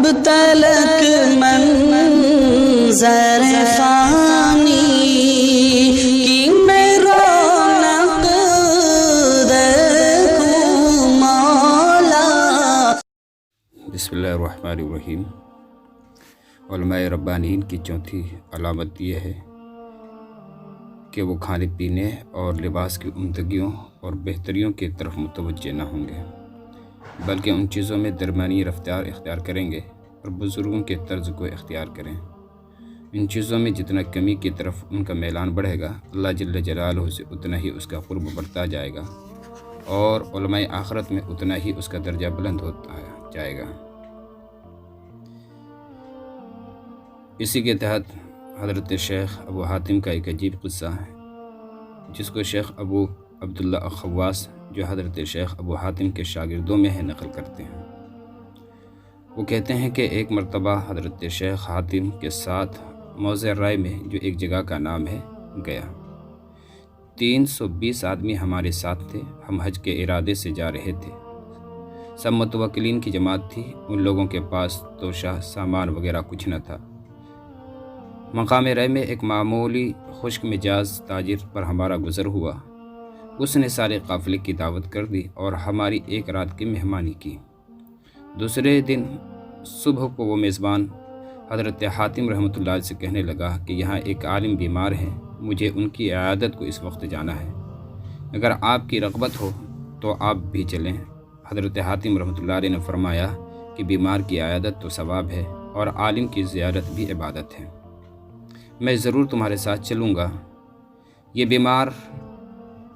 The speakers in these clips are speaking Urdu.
اب تلک منظر فانی کی میں رونق دیکھوں مولا۔ بسم اللہ الرحمن الرحیم۔ علماء ربانیین کی چوتھی علامت یہ ہے کہ وہ کھانے پینے اور لباس کی عمدگیوں اور بہتریوں کی طرف متوجہ نہ ہوں گے، بلکہ ان چیزوں میں درمیانی رفتار اختیار کریں گے اور بزرگوں کے طرز کو اختیار کریں۔ ان چیزوں میں جتنا کمی کی طرف ان کا میلان بڑھے گا، اللہ جل جلالہ سے اتنا ہی اس کا قرب بڑھتا جائے گا، اور علماء آخرت میں اتنا ہی اس کا درجہ بلند ہوتا جائے گا۔ اسی کے تحت حضرت شیخ ابو حاتم کا ایک عجیب قصہ ہے، جس کو شیخ ابو عبداللہ الخواص، جو حضرت شیخ ابو حاتم کے شاگردوں میں ہے، نقل کرتے ہیں۔ وہ کہتے ہیں کہ ایک مرتبہ حضرت شیخ حاتم کے ساتھ موضع رائے میں، جو ایک جگہ کا نام ہے، گیا۔ 320 آدمی ہمارے ساتھ تھے۔ ہم حج کے ارادے سے جا رہے تھے۔ سب متوکلین کی جماعت تھی۔ ان لوگوں کے پاس توشہ سامان وغیرہ کچھ نہ تھا۔ مقام رائے میں ایک معمولی خشک مزاج تاجر پر ہمارا گزر ہوا۔ اس نے سارے قافلے کی دعوت کر دی اور ہماری ایک رات کی مہمانی کی۔ دوسرے دن صبح کو وہ میزبان حضرت حاتم رحمۃ اللہ علیہ سے کہنے لگا کہ یہاں ایک عالم بیمار ہیں، مجھے ان کی عیادت کو اس وقت جانا ہے۔ اگر آپ کی رغبت ہو تو آپ بھی چلیں۔ حضرت حاتم رحمۃ اللہ علیہ نے فرمایا کہ بیمار کی عیادت تو ثواب ہے اور عالم کی زیارت بھی عبادت ہے، میں ضرور تمہارے ساتھ چلوں گا۔ یہ بیمار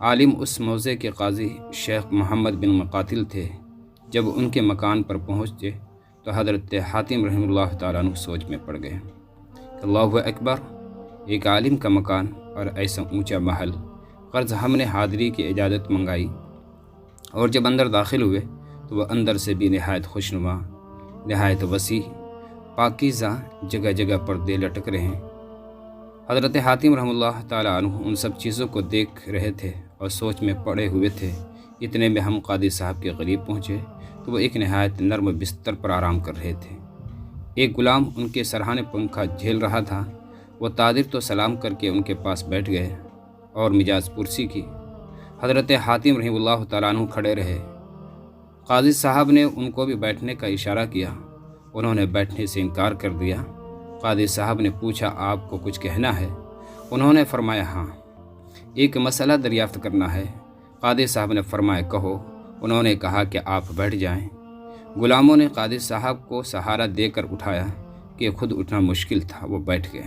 عالم اس موضع کے قاضی شیخ محمد بن مقاتل تھے۔ جب ان کے مکان پر پہنچے تو حضرت حاتم رحمہ اللہ تعالیٰ عنہ سوچ میں پڑ گئے کہ اللہ اکبر، ایک عالم کا مکان اور ایسا اونچا محل۔ غرض ہم نے حاضری کی اجازت منگائی، اور جب اندر داخل ہوئے تو وہ اندر سے بھی نہایت خوشنما، نہایت وسیع، پاکیزہ، جگہ جگہ پردے لٹک رہے ہیں۔ حضرت حاتم رحمہ اللہ تعالیٰ عنہ ان سب چیزوں کو دیکھ رہے تھے اور سوچ میں پڑے ہوئے تھے۔ اتنے میں ہم قاضی صاحب کے قریب پہنچے تو وہ ایک نہایت نرم بستر پر آرام کر رہے تھے۔ ایک غلام ان کے سرہانے پنکھا جھیل رہا تھا۔ وہ تاجر تو سلام کر کے ان کے پاس بیٹھ گئے اور مجاز پرسی کی۔ حضرت حاتم رحمہ اللہ تعالیٰ عنہ کھڑے رہے۔ قاضی صاحب نے ان کو بھی بیٹھنے کا اشارہ کیا۔ انہوں نے بیٹھنے سے انکار کر دیا۔ قاضی صاحب نے پوچھا، آپ کو کچھ کہنا ہے؟ انہوں نے فرمایا، ہاں، ایک مسئلہ دریافت کرنا ہے۔ قاضی صاحب نے فرمایا، کہو۔ انہوں نے کہا کہ آپ بیٹھ جائیں۔ غلاموں نے قاضی صاحب کو سہارا دے کر اٹھایا کہ خود اٹھنا مشکل تھا، وہ بیٹھ گئے۔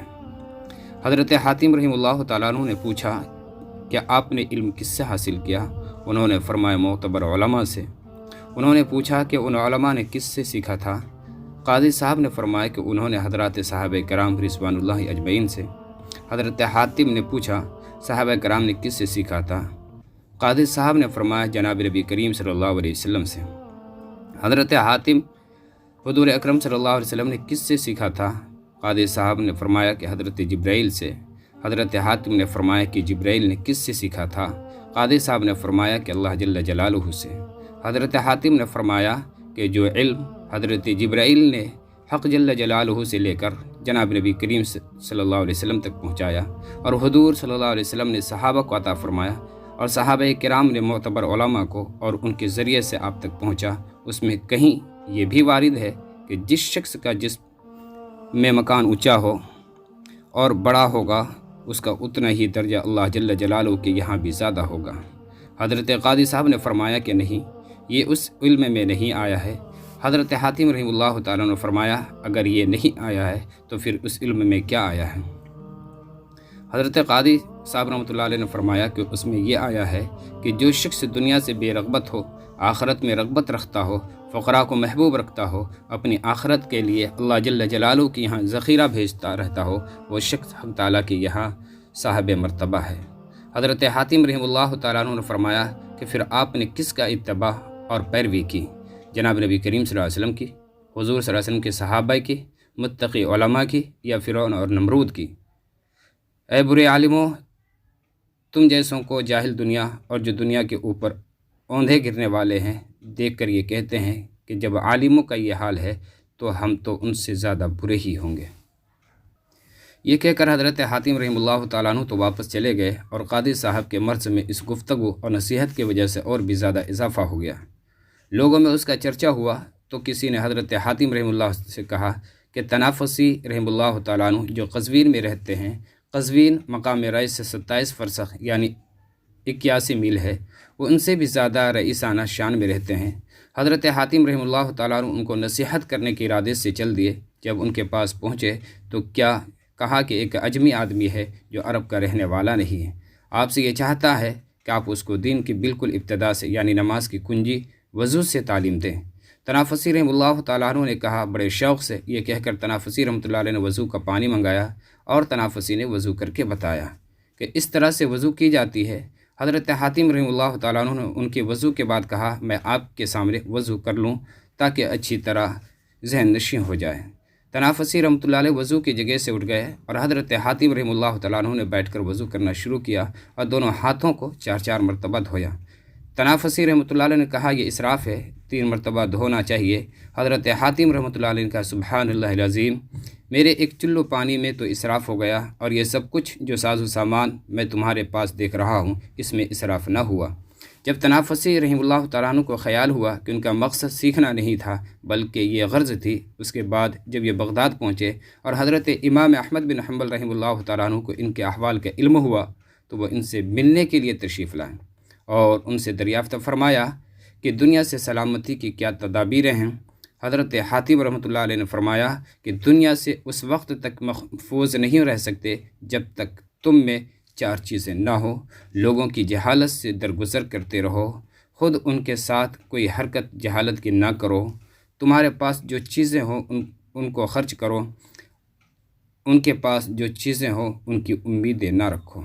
حضرت حاتم رحمہ اللہ تعالیٰ عنہ نے پوچھا کہ آپ نے علم کس سے حاصل کیا؟ انہوں نے فرمایا، معتبر علماء سے۔ انہوں نے پوچھا کہ ان علماء نے کس سے سیکھا تھا؟ قاضی صاحب نے فرمایا کہ انہوں نے حضرات صحابہ کرام رضوان اللہ اجمعین سے۔ حضرت حاتم نے پوچھا، صحابہ کرام نے کس سے سیکھا تھا؟ قاضی صاحب نے فرمایا، جناب نبی کریم صلی اللہ علیہ وسلم سے۔ حضرت حاتم، حضور اکرم صلی اللہ علیہ وسلم نے کس سے سیکھا تھا؟ قاضی صاحب نے فرمایا کہ حضرت جبرائیل سے۔ حضرت حاتم نے فرمایا کہ جبرائیل نے کس سے سیکھا تھا؟ قاضی صاحب نے فرمایا کہ اللہ جل جلالہ سے۔ حضرت حاتم نے فرمایا کہ جو علم حضرت جبرائیل نے حق جل جلالہ سے لے کر جناب نبی کریم صلی اللہ علیہ وسلم تک پہنچایا، اور حضور صلی اللہ علیہ وسلم نے صحابہ کو عطا فرمایا، اور صحابہ کرام نے معتبر علماء کو اور ان کے ذریعے سے آپ تک پہنچا، اس میں کہیں یہ بھی وارد ہے کہ جس شخص کا جسم میں مکان اونچا ہو اور بڑا ہوگا، اس کا اتنا ہی درجہ اللہ جل جلالہ کے یہاں بھی زیادہ ہوگا۔ حضرت قاضی صاحب نے فرمایا کہ نہیں، یہ اس علم میں نہیں آیا ہے۔ حضرت حاتم رحمہ اللہ تعالیٰ نے فرمایا، اگر یہ نہیں آیا ہے تو پھر اس علم میں کیا آیا ہے؟ حضرت قاضی صاحب رحمۃ اللہ علیہ نے فرمایا کہ اس میں یہ آیا ہے کہ جو شخص دنیا سے بے رغبت ہو، آخرت میں رغبت رکھتا ہو، فقراء کو محبوب رکھتا ہو، اپنی آخرت کے لیے اللہ جل جلالہ کے یہاں ذخیرہ بھیجتا رہتا ہو، وہ شخص حق تعالیٰ کے یہاں صاحب مرتبہ ہے۔ حضرت حاتم رحمہ اللہ تعالیٰ عنہ نے فرمایا کہ پھر آپ نے کس کا اتباع اور پیروی کی؟ جناب نبی کریم صلی اللہ علیہ وسلم کی، حضور صلی اللہ علیہ وسلم کے صحابہ کی، متقی علماء کی، یا فرعون اور نمرود کی؟ اے برے عالموں، تم جیسوں کو جاہل دنیا اور جو دنیا کے اوپر اوندھے گرنے والے ہیں دیکھ کر یہ کہتے ہیں کہ جب عالموں کا یہ حال ہے تو ہم تو ان سے زیادہ برے ہی ہوں گے۔ یہ کہہ کر حضرت حاتم رحمہ اللہ تعالیٰ عنہ تو واپس چلے گئے، اور قاضی صاحب کے مرض میں اس گفتگو اور نصیحت کی وجہ سے اور بھی زیادہ اضافہ ہو گیا۔ لوگوں میں اس کا چرچا ہوا تو کسی نے حضرت حاتم رحمہ اللہ سے کہا کہ تنافسی رحمہ اللہ تعالیٰ عنہ جو قزوین میں رہتے ہیں، قزوین مقام رئیس سے 27 فرسخ یعنی 81 میل ہے، وہ ان سے بھی زیادہ رئیسانہ شان میں رہتے ہیں۔ حضرت حاتم رحمہ اللہ تعالیٰ عنہ ان کو نصیحت کرنے کے ارادے سے چل دیے۔ جب ان کے پاس پہنچے تو کہا کہ ایک اجمی آدمی ہے جو عرب کا رہنے والا نہیں ہے، آپ سے یہ چاہتا ہے کہ آپ اس کو دین کی بالکل ابتدا سے یعنی نماز کی کنجی وضو سے تعلیم دیں۔ تنافسی رحمہ اللہ تعالیٰ عنہ نے کہا بڑے شوق سے۔ یہ کہہ کر تنافسی رحمۃ اللہ علیہ نے وضو کا پانی منگایا، اور تنافسی نے وضو کر کے بتایا کہ اس طرح سے وضو کی جاتی ہے۔ حضرت حاتم رحمہ اللہ تعالیٰ عنہ نے ان کے وضو کے بعد کہا میں آپ کے سامنے وضو کر لوں تاکہ اچھی طرح ذہن نشین ہو جائے۔ تنافسی رحمۃ اللہ علیہ وضو کی جگہ سے اٹھ گئے، اور حضرت حاتم رحمہ اللہ تعالیٰ عنہ نے بیٹھ کر وضو کرنا شروع کیا، اور دونوں ہاتھوں کو 4 مرتبہ دھویا۔ تنافسی رحمۃ اللہ علیہ نے کہا یہ اسراف ہے، 3 مرتبہ دھونا چاہیے۔ حضرت حاتم رحمۃ اللہ علیہ نے کہا سبحان اللہ العظیم، میرے ایک چلو پانی میں تو اسراف ہو گیا، اور یہ سب کچھ جو ساز و سامان میں تمہارے پاس دیکھ رہا ہوں اس میں اسراف نہ ہوا۔ جب تنافسی رحمہ اللہ تعالیٰ عنہ کو خیال ہوا کہ ان کا مقصد سیکھنا نہیں تھا بلکہ یہ غرض تھی، اس کے بعد جب یہ بغداد پہنچے اور حضرت امام احمد بن حنبل رحمہ اللہ تعالیٰ عنہ کو ان کے احوال کا علم ہوا تو وہ ان سے ملنے کے لیے تشریف لائے، اور ان سے دریافت فرمایا کہ دنیا سے سلامتی کی کیا تدابیریں ہیں۔ حضرت حاتم رحمۃ اللہ علیہ نے فرمایا کہ دنیا سے اس وقت تک محفوظ نہیں رہ سکتے جب تک تم میں 4 چیزیں نہ ہو۔ لوگوں کی جہالت سے درگزر کرتے رہو، خود ان کے ساتھ کوئی حرکت جہالت کی نہ کرو، تمہارے پاس جو چیزیں ہوں ان کو خرچ کرو، ان کے پاس جو چیزیں ہوں ان کی امیدیں نہ رکھو۔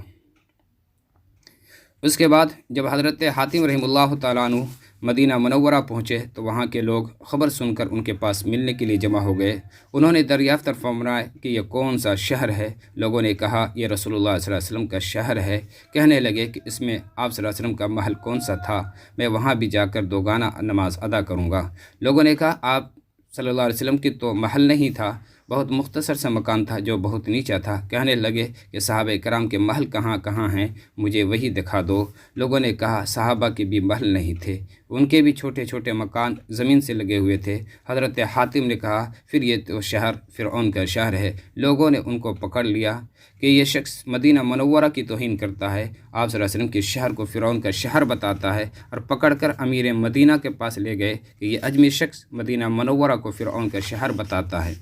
اس کے بعد جب حضرت حاتم رحمہ اللہ تعالیٰ عنہ مدینہ منورہ پہنچے تو وہاں کے لوگ خبر سن کر ان کے پاس ملنے کے لیے جمع ہو گئے۔ انہوں نے دریافت فرمایا کہ یہ کون سا شہر ہے؟ لوگوں نے کہا یہ رسول اللہ صلی اللہ علیہ وسلم کا شہر ہے۔ کہنے لگے کہ اس میں آپ صلی اللہ علیہ وسلم کا محل کون سا تھا؟ میں وہاں بھی جا کر 2 گانا نماز ادا کروں گا۔ لوگوں نے کہا آپ صلی اللہ علیہ وسلم کی تو محل نہیں تھا، بہت مختصر سا مکان تھا جو بہت نیچا تھا۔ کہنے لگے کہ صحابہ کرام کے محل کہاں کہاں ہیں، مجھے وہی دکھا دو۔ لوگوں نے کہا صحابہ کے بھی محل نہیں تھے، ان کے بھی چھوٹے چھوٹے مکان زمین سے لگے ہوئے تھے۔ حضرت حاتم نے کہا پھر یہ تو شہر فرعون کا شہر ہے۔ لوگوں نے ان کو پکڑ لیا کہ یہ شخص مدینہ منورہ کی توہین کرتا ہے، آپ صلی اللہ علیہ وسلم کے شہر کو فرعون کا شہر بتاتا ہے، اور پکڑ کر امیر مدینہ کے پاس لے گئے کہ یہ اجمی شخص مدینہ منورہ کو فرعون کا شہر بتاتا ہے۔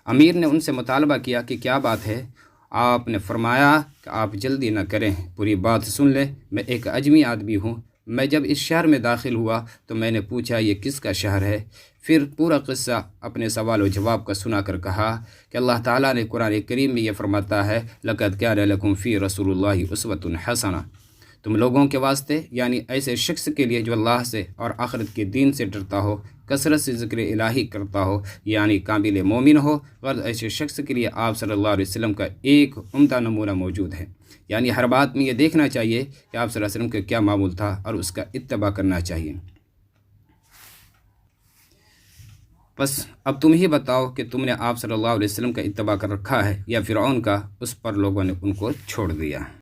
امیر نے ان سے مطالبہ کیا کہ کیا بات ہے؟ آپ نے فرمایا کہ آپ جلدی نہ کریں، پوری بات سن لیں۔ میں ایک اجمی آدمی ہوں، میں جب اس شہر میں داخل ہوا تو میں نے پوچھا یہ کس کا شہر ہے؟ پھر پورا قصہ اپنے سوال و جواب کا سنا کر کہا کہ اللہ تعالیٰ نے قرآن کریم میں یہ فرماتا ہے لَقَدْ كَانَ لَكُمْ فِي رَسُولِ اللَّهِ أُسْوَةٌ حَسَنَةٌ، تم لوگوں کے واسطے یعنی ایسے شخص کے لیے جو اللہ سے اور آخرت کے دین سے ڈرتا ہو، کثرت سے ذکر الہی کرتا ہو، یعنی کامل مومن ہو، غرض ایسے شخص کے لیے آپ صلی اللہ علیہ وسلم کا ایک عمدہ نمونہ موجود ہے۔ یعنی ہر بات میں یہ دیکھنا چاہیے کہ آپ صلی اللہ علیہ وسلم کا کیا معمول تھا اور اس کا اتباع کرنا چاہیے۔ بس اب تم ہی بتاؤ کہ تم نے آپ صلی اللہ علیہ وسلم کا اتباع کر رکھا ہے یا فرعون کا؟ اس پر لوگوں نے ان کو چھوڑ دیا۔